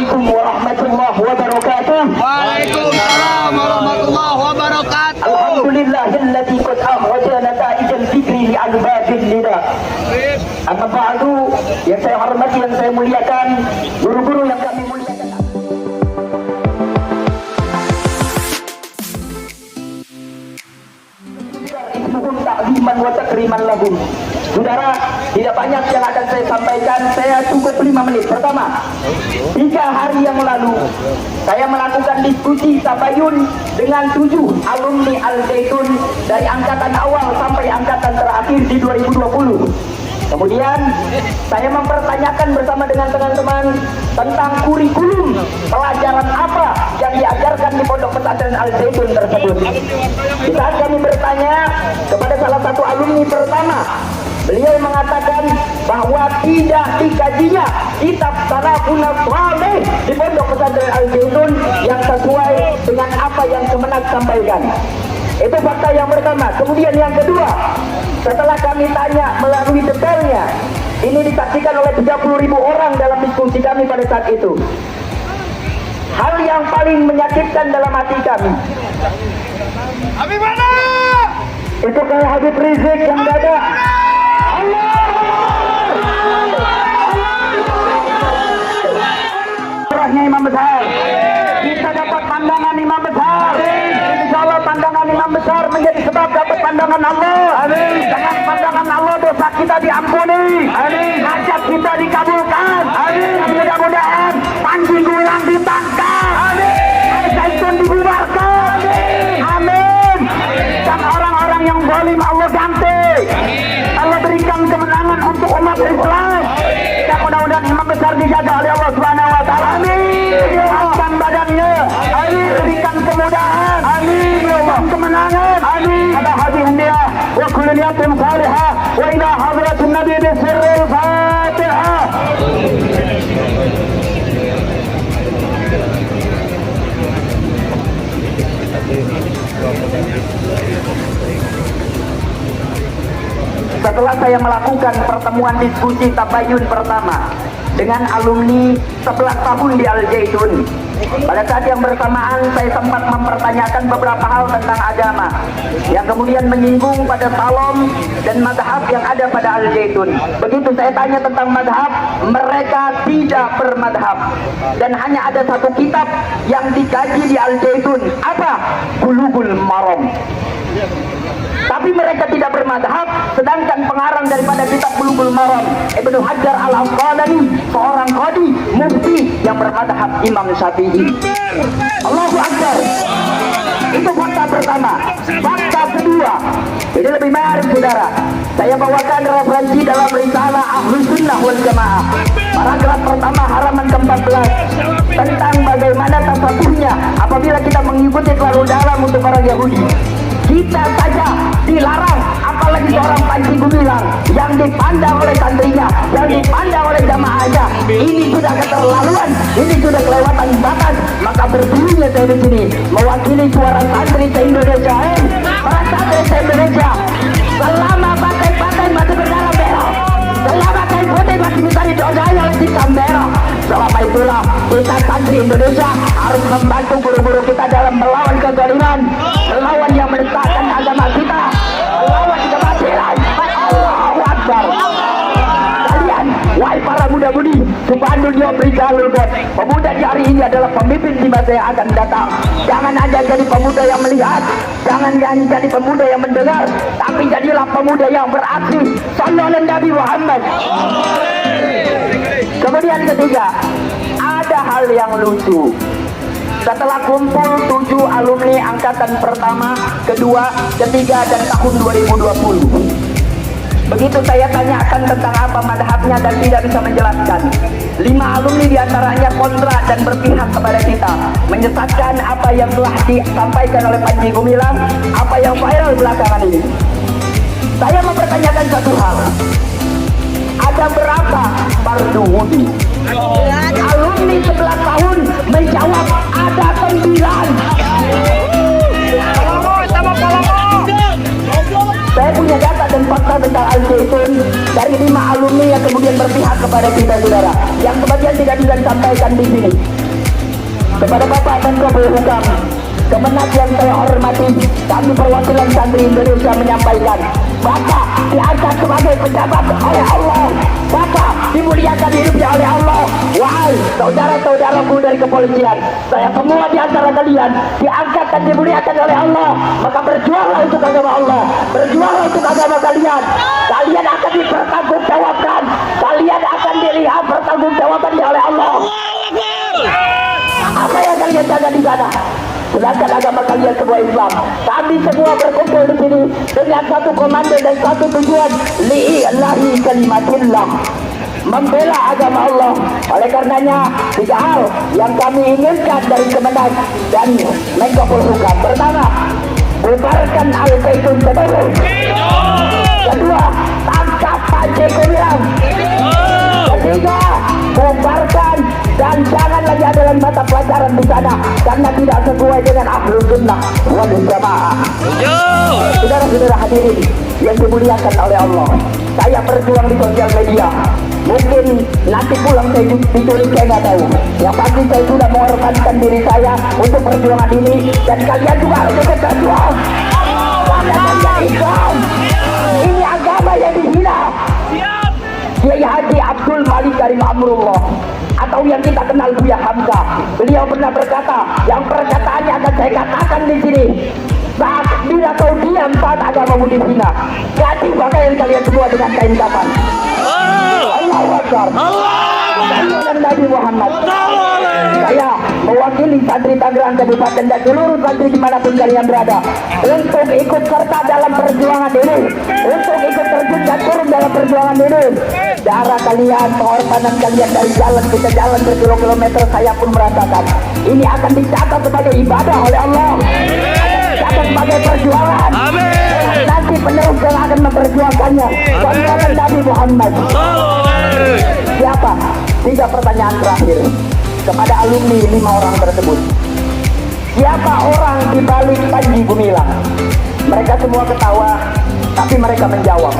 Assalamualaikum warahmatullahi wabarakatuh. Waalaikumsalam warahmatullahi wabarakatuh. Alhamdulillahilladzi qad akhraja nata'ijal fikri li albabil lida. Amma ba'du, yang saya hormati, yang saya muliakan, guru-guru yang kami muliakan. Ismuhum ta'ziman wa takriman lahum. Saudara, tidak banyak yang akan saya sampaikan, saya cukup 5 menit. Pertama, 3 hari yang lalu saya melakukan diskusi tabayun dengan 7 alumni Al-Zaitun dari angkatan awal sampai angkatan terakhir di 2020. Kemudian saya mempertanyakan bersama dengan teman-teman tentang kurikulum pelajaran apa yang diajarkan di Pondok Pesantren Al-Zaitun tersebut. Di saat kami bertanya kepada salah satu alumni pertama, beliau mengatakan bahwa tidak dikajinya kitab Salafun Saleh di Pondok Pesantren Al-Zaitun yang sesuai dengan apa yang Kemenak sampaikan. Itu fakta yang pertama. Kemudian yang kedua, setelah kami tanya melalui detailnya, ini disaksikan oleh 30.000 orang dalam diskusi kami pada saat itu. Hal yang paling menyakitkan dalam hati kami, Habib mana? itu kayak Habib Rizik yang dada. Surahnya Imam Besar. Kita dapat pandangan Imam Besar. Insya Allah pandangan Imam Besar menjadi sebab dapat pandangan Allah. Dengan pandangan Allah dosa kita diampuni. Hajat kita dikabulkan. Mudah-mudahan Panji Gumilang ditangkap. Al-Zaitun dibubarkan. Amin. Dan orang-orang yang zalim Allah ganti. Allah berikan kemenangan untuk umat Islam. Dan mudah-mudahan Imam Besar dijaga oleh Allah Subhanahu wa taala. Amin. Kuatkan badannya. Amin. Berikan kemudahan. Amin. Dan kemenangan. Amin. Ada hadis dia wa kullu niyatin salihah wa ila hadratin nabi bi sirril Fatihah. Setelah saya melakukan pertemuan diskusi tabayun pertama dengan alumni 11 tahun di Al-Zaitun, pada saat yang bersamaan saya sempat mempertanyakan beberapa hal tentang agama yang kemudian menyinggung pada salom dan madhab yang ada pada Al-Zaitun. Begitu saya tanya tentang madhab, mereka tidak bermadhab dan hanya ada satu kitab yang dikaji di Al-Zaitun. Apa? Bulughul Maram. Tapi mereka tidak bermadhab, sedangkan pengarang daripada kitab Bulughul Maram, Ibnu Hajar Al-Asqalani, seorang qadi mufti yang bermadhab Imam Syafi'i. Allahu Akbar. Itu fakta pertama. Fakta kedua, ini lebih menarik saudara. Saya bawakan referensi dalam risalah Ahlus Sunnah wal Jamaah, paragraf pertama halaman ke-14, tentang bagaimana tasawufnya apabila kita mengikuti terlalu dalam untuk orang Yahudi. Kita saja dilarang, apalagi seorang Panji Gumilang yang dipandang oleh santrinya, yang dipandang oleh jamaahnya. Ini sudah keterlaluan, ini sudah kelewatan batas. Maka berdirinya saya di sini mewakili suara santri se-Indonesia, para santri se-Indonesia. Selama partai-partai masih berdarah merah, selama kain putih masih bisa didodai oleh hitam merah, selama itulah kita santri Indonesia harus membantu guru-guru kita dalam melawan kezaliman, melawan yang menentangkan agama kita, melawan kebatilan. Allahu Akbar. Kalian, wahai para muda-mudi, subhanallah yobrikalul god, pemuda di hari ini adalah pemimpin di masa yang akan datang. Jangan hanya jadi pemuda yang melihat, jangan hanya jadi pemuda yang mendengar, tapi jadilah pemuda yang beraksi. Sallallahu Nabi Muhammad. Kemudian ketiga, ada hal yang lucu. Setelah kumpul 7 alumni angkatan pertama, kedua, ketiga, dan tahun 2020, begitu saya tanyakan tentang apa madhabnya dan tidak bisa menjelaskan, 5 alumni diantaranya kontra dan berpihak kepada kita, menyesatkan apa yang telah disampaikan oleh Panji Gumilang, apa yang viral belakangan ini. Saya mempertanyakan satu hal, ada berapa fardu wudhu? Alumni 11 tahun menjawab ada 9. Saya punya data dan fakta tentang Al-Zaitun. dari 5 alumni yang kemudian berpihak kepada kita, saudara, yang sebagian tidak bisa disampaikan di sini. Kepada Bapak Menko Polhukam, Kemenak yang saya hormati, kami perwakilan santri Indonesia menyampaikan, Bapak diangkat sebagai pejabat oleh Allah, Bapak dimuliakan hidupnya oleh Allah. Wahai saudara-saudaraku dari kepolisian, saya semua di antara kalian diangkat dan dimuliakan oleh Allah, maka berjuanglah untuk agama Allah, berjuanglah untuk agama kalian. Kalian akan dipertanggungjawabkan, kalian akan dilihat pertanggungjawabannya oleh Allah. Apa yang kalian jaga di sana? Sedangkan agama kalian semua Islam. Kami semua berkumpul di sini dengan satu komando dan satu tujuan, li'ilahi kalimatillah, membela agama Allah. Oleh karenanya 3 hal yang kami inginkan dari Kemenak dan Menko Polhukam. Pertama, bubarkan Al-Zaitun Sebaru. Kedua, tangkap Panji Gumilang. Ketiga, bubarkan dan jangan lagi ada dalam mata pelajaran di sana karena tidak sesuai dengan Ahlus Sunnah wal Jamaah. Saudara-saudara hadirin yang dimuliakan oleh Allah, saya berjuang di sosial media. Mungkin nanti pulang saya diculik, saya nggak tahu. Yang pasti saya sudah mengorbankan diri saya untuk perjuangan ini, dan kalian juga harus ikut berjuang. Karena kalian Islam, ini agama yang dihina. Kiai Haji Abdul Malik Karim Amrullah, atau yang kita kenal Buya Hamzah, beliau pernah berkata, yang perkataannya akan saya katakan di sini, saat bila kau diam saat agamamu dihina, ganti pakaian kalian semua dengan kain kafan. Allahu Akbar. Dan Nabi Muhammad. Saya mewakili santri Tangerang Kabupaten dan seluruh santri dimanapun kalian berada untuk ikut serta dalam perjuangan ini, untuk ikut terjun dan turun dalam perjuangan ini. Darah kalian, pengorbanan kalian dari jalan kita jalan berkilometer, saya pun merasakan ini akan dicatat sebagai ibadah oleh Allah, dicatat sebagai perjuangan. Nanti penerus yang akan memperjuangkannya, kontra Nabi Muhammad. Siapa? 3 pertanyaan terakhir kepada alumni 5 orang tersebut. Siapa orang di balik Panji Gumilang? Mereka semua ketawa, tapi mereka menjawab.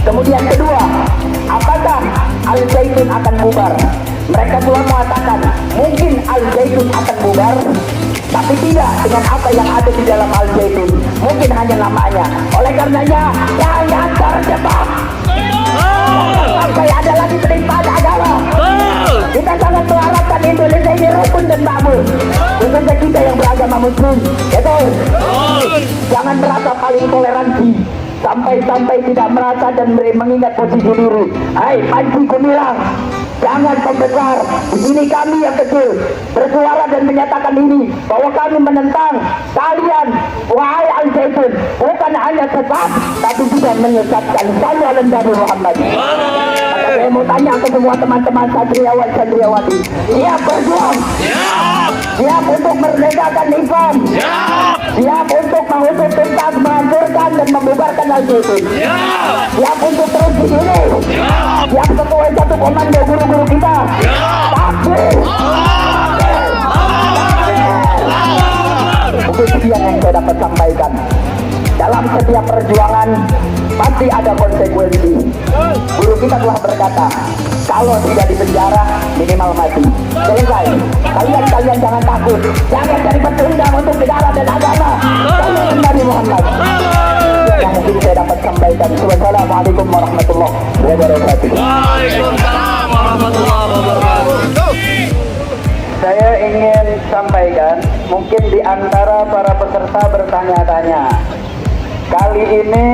Kemudian kedua, apakah Al-Zaitun akan bubar? Mereka semua mengatakan mungkin Al-Zaitun akan bubar, tapi tidak dengan apa yang ada di dalam Al-Zaitun. Mungkin hanya namanya. Oleh karenanya, jangan terjebak. Sampai ada lagi penistaan agama. Kita sangat mengharapkan Indonesia ini rukun dan makmur, khususnya kita yang beragama Muslim. Betul. Jangan merasa paling toleransi, sampai-sampai tidak merasa dan mengingat posisi diri. Hai Panji Gumilang, jangan membesar. Di sini kami yang kecil bersuara dan menyatakan ini bahwa kami menentang kalian, wahai Al-Zaitun, bukan hanya sesat tapi juga menyesatkan. Sallallahu alaihi Nabi Muhammad. Maka saya mau tanya ke semua teman-teman santriawan santriawati, siap berjuang? Siap untuk merdekakan Islam? Siap untuk mengusut tuntas, menghancurkan dan membubarkan Al-Zaitun? Siap untuk terus di sini? Siap sesuai satu komando guru-guru kita? Takbir! Mungkin sekian yang saya dapat sampaikan. Dalam setiap perjuangan pasti ada konsekuensi. Guru kita telah berkata, kalau tidak dipenjara minimal mati. Selesai. Kalian jangan takut, jangan jadi pecundang untuk negara dan agama. Sallallahu Nabi Muhammad. Yang mungkin saya dapat sampaikan. Wassalamualaikum warahmatullahi wabarakatuh. Waalaikumsalam warahmatullahi wabarakatuh. Saya ingin sampaikan, mungkin di antara para peserta bertanya-tanya, kali ini